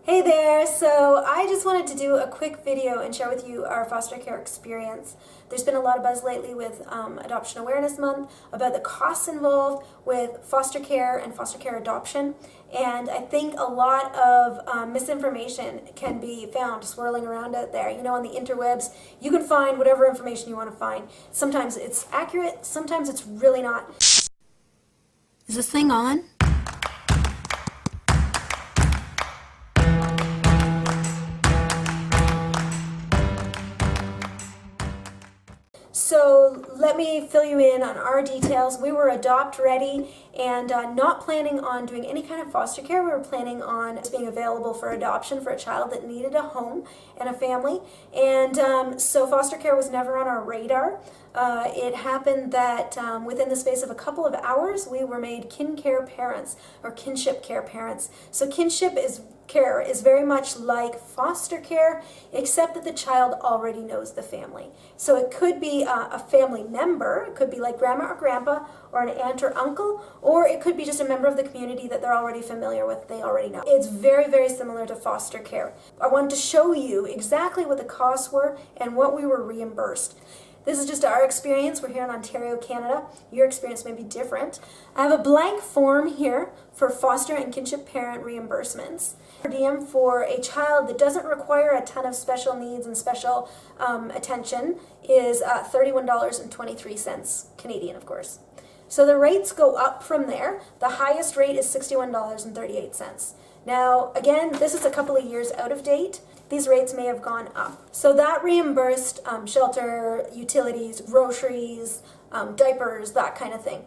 Hey there! So I just wanted to do a quick video and share with you our foster care experience. There's been a lot of buzz lately with Adoption Awareness Month about the costs involved with foster care and foster care adoption, and I think a lot of misinformation can be found swirling around out there. You know, on the interwebs, you can find whatever information you want to find. Sometimes it's accurate, sometimes it's really not. Is this thing on? So let me fill you in on our details. We were adopt ready and not planning on doing any kind of foster care. We were planning on being available for adoption for a child that needed a home and a family. And so foster care was never on our radar. It happened that within the space of a couple of hours, we were made Care parents or Kinship Care parents. So Kinship Care is very much like foster care, except that the child already knows the family. So it could be a family member, it could be like grandma or grandpa, or an aunt or uncle, or it could be just a member of the community that they're already familiar with, they already know. It's very, very similar to foster care. I wanted to show you exactly what the costs were and what we were reimbursed. This is just our experience. We're here in Ontario, Canada. Your experience may be different. I have a blank form here for foster and kinship parent reimbursements. Per diem for a child that doesn't require a ton of special needs and special attention is $31.23 Canadian, of course. So the rates go up from there. The highest rate is $61.38. Now, again, this is a couple of years out of date. These rates may have gone up. So that reimbursed shelter, utilities, groceries, diapers, that kind of thing.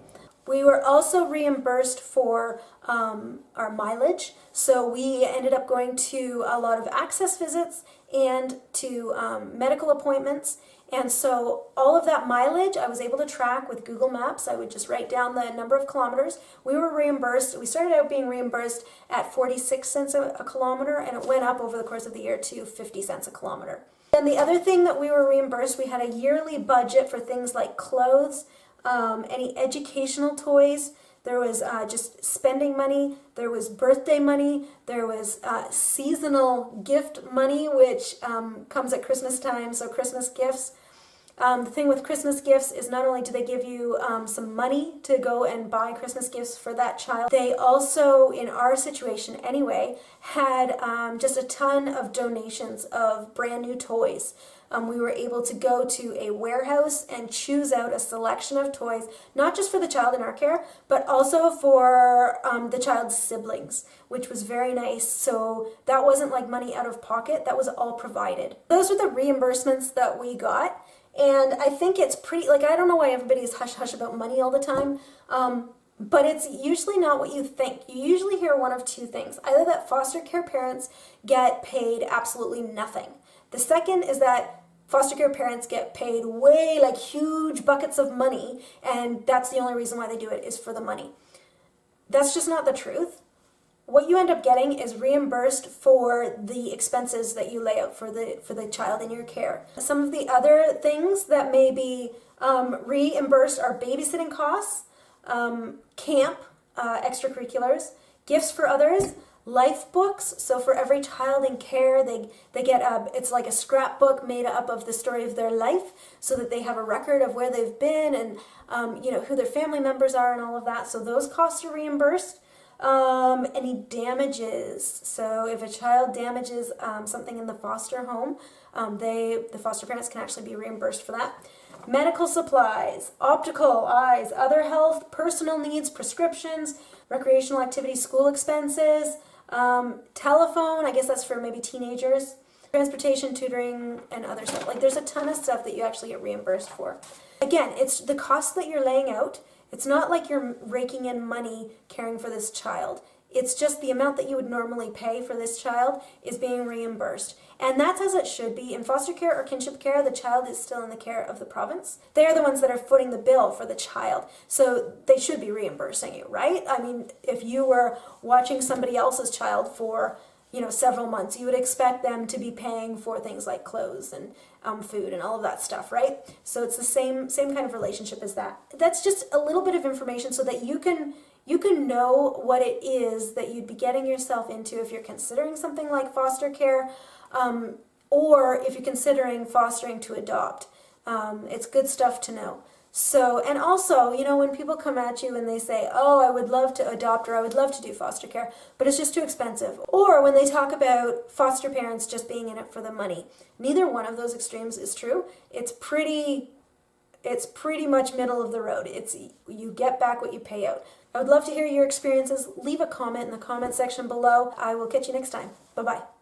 We were also reimbursed for our mileage. So we ended up going to a lot of access visits and to medical appointments. And so all of that mileage I was able to track with Google Maps. I would just write down the number of kilometers. We were reimbursed. We started out being reimbursed at 46 cents a kilometer, and it went up over the course of the year to 50 cents a kilometer. And the other thing that we were reimbursed, we had a yearly budget for things like clothes, any educational toys. There was just spending money, there was birthday money, there was seasonal gift money, which comes at Christmas time, so Christmas gifts. The thing with Christmas gifts is not only do they give you some money to go and buy Christmas gifts for that child, they also, in our situation anyway, had just a ton of donations of brand new toys. We were able to go to a warehouse and choose out a selection of toys, not just for the child in our care, but also for the child's siblings, which was very nice. So that wasn't like money out of pocket, that was all provided. Those were the reimbursements that we got. And I think it's pretty, like, I don't know why everybody's hush-hush about money all the time, but it's usually not what you think. You usually hear one of two things. Either that foster care parents get paid absolutely nothing. The second is that foster care parents get paid way, like, huge buckets of money, and that's the only reason why they do it is for the money. That's just not the truth. What you end up getting is reimbursed for the expenses that you lay out for the child in your care. Some of the other things that may be reimbursed are babysitting costs, camp, extracurriculars, gifts for others, life books. So for every child in care, they get it's like a scrapbook made up of the story of their life, so that they have a record of where they've been and you know, who their family members are and all of that. So those costs are reimbursed. Any damages. So if a child damages something in the foster home, the foster parents can actually be reimbursed for that. Medical supplies, optical, eyes, other health, personal needs, prescriptions, recreational activities, school expenses, telephone, I guess that's for maybe teenagers, transportation, tutoring, and other stuff. Like, there's a ton of stuff that you actually get reimbursed for. Again, it's the cost that you're laying out. It's not like you're raking in money caring for this child. It's just the amount that you would normally pay for this child is being reimbursed. And that's as it should be. In foster care or kinship care, the child is still in the care of the province. They're the ones that are footing the bill for the child. So they should be reimbursing you, right? I mean, if you were watching somebody else's child for, you know, several months, you would expect them to be paying for things like clothes and food and all of that stuff, right? So it's the same kind of relationship as that. That's just a little bit of information so that you can you can know what it is that you'd be getting yourself into if you're considering something like foster care, or if you're considering fostering to adopt. It's good stuff to know. So, and also, you know, when people come at you and they say, oh, I would love to adopt or I would love to do foster care, but it's just too expensive. Or when they talk about foster parents just being in it for the money. Neither one of those extremes is true. It's pretty much middle of the road. You get back what you pay out. I would love to hear your experiences. Leave a comment in the comment section below. I will catch you next time. Bye-bye.